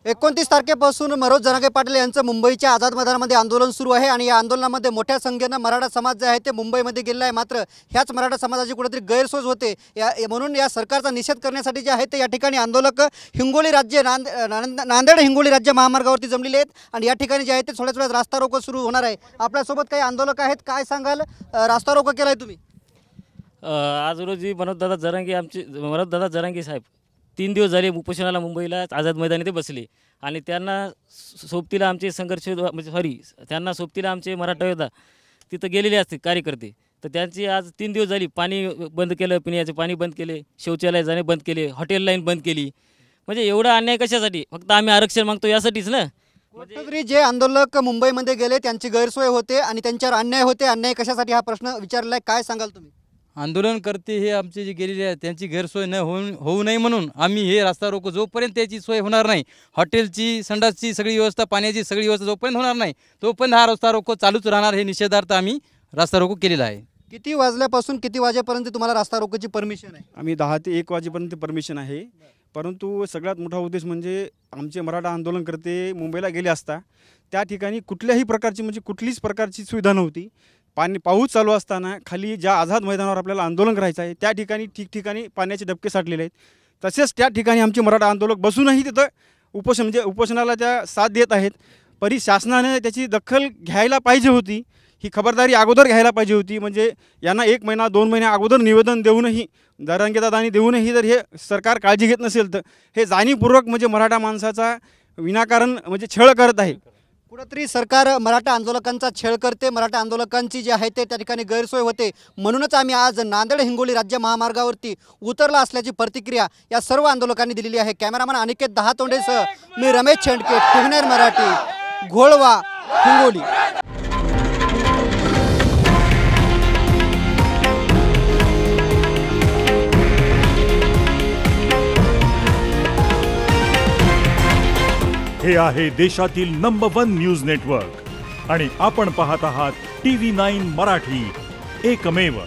29 तारखेपासून मनोज जरांगे पाटील यांचं मुंबईच्या आझाद मैदानामध्ये आंदोलन सुरू आहे आणि या आंदोलनामध्ये मोठ्या संख्येने मराठा समाज जे आहे ते मुंबईमध्ये गेलेला आहे। मात्र ह्याच मराठा समाजाची कुठेतरी गैरसोय होते म्हणून या सरकारचा निषेध करण्यासाठी जे आहे ते या ठिकाणी आंदोलक हिंगोली राज्य नांदेड हिंगोली राज्य महामार्गावरती जमलेले आहेत आणि या ठिकाणी जे आहे ते थोड्याच वेळात रास्ता रोको सुरू होणार आहे। आपल्यासोबत काही आंदोलक आहेत, काय सांगाल? रास्ता रोको केलाय तुम्ही? आज रोजी मनोजदादा जरांगे साहेब 3 दिवस झाले उपोषणाला मुंबईला आझाद मैदानी ते बसले आणि त्यांना सोबतीला आमचे संघर्ष त्यांना सोबतीला आमचे मराठा योद्धा तिथं गेलेले असते कार्यकर्ते। तर त्यांची आज 3 दिवस झाली पाणी बंद केलं, पिण्याचे पाणी बंद केले, शौचालय जाणे बंद केले, हॉटेल लाईन बंद केली। म्हणजे एवढा अन्याय कशासाठी? फक्त आम्ही आरक्षण मागतो यासाठीच ना। तरी जे आंदोलक मुंबईमध्ये गेले त्यांची गैरसोय होते आणि त्यांच्यावर अन्याय होते, अन्याय कशासाठी हा प्रश्न विचारलाय, काय सांगाल तुम्ही? आंदोलनकर्ते हे आमचे जे गेलेले आहेत त्यांची गैरसोय होऊ नये म्हणून आम्ही हे रास्ता रोको जोपर्यंत त्याची सोय होणार नाही, हॉटेलची संडासची सगळी व्यवस्था, पाण्याची सगळी व्यवस्था जोपर्यंत होणार नाही तोपर्यंत हा रास्ता रोको चालूच राहणार। हे निषेधार्थ आम्ही रास्ता रोको केलेला आहे। किती वाजल्यापासून किती वाजेपर्यंत तुम्हाला रास्ता रोकोची परमिशन आहे? आम्ही 10 ते 1 वाजेपर्यंत परमिशन आहे, परंतु सगळ्यात मोठा उद्देश म्हणजे आमचे मराठा आंदोलनकर्ते मुंबईला गेले असता त्या ठिकाणी कुठल्याही प्रकारची म्हणजे कुठलीच प्रकारची सुविधा नव्हती। पाऊस चालू असताना खाली ज्या आझाद मैदानावर आपल्याला आंदोलन करायचं आहे त्या ठिकाणी ठिकठिकाणी पाण्याचे डबके साठलेले आहेत। तसेच त्या ठिकाणी आमचे मराठा आंदोलक बसूनही तिथं उपोषणाला त्या साथ देत आहेत। शासनाने त्याची दखल घ्यायला पाहिजे होती, ही खबरदारी अगोदर घ्यायला पाहिजे होती। म्हणजे यांना 1 महिना 2 महिने अगोदर निवेदन देऊनही, जरांगेदादांनी देऊनही जर हे सरकार काळजी घेत नसेल तर हे जाणीवपूर्वक म्हणजे मराठा माणसाचा विनाकारण म्हणजे छळ करत आहे। कुठेतरी सरकार मराठा आंदोलकांचा छळ करते, मराठा आंदोलकांची जी आहे ते त्या ठिकाणी गैरसोय होते। म्हणूनच आम्ही आज नांदेड हिंगोली राज्य महामार्गावरती उतरला असल्याची प्रतिक्रिया या सर्व आंदोलकांनी दिलेली आहे। कॅमेरामॅन अनिकेत दहातोंडेसह मी रमेश छेंडके, टीव्ही9 मराठी, घोळवा, हिंगोली। हे आहे देशातील नंबर 1 न्यूज नेटवर्क आणि आपण पाहत आहात टीव्ही 9 मराठी, एकमेव।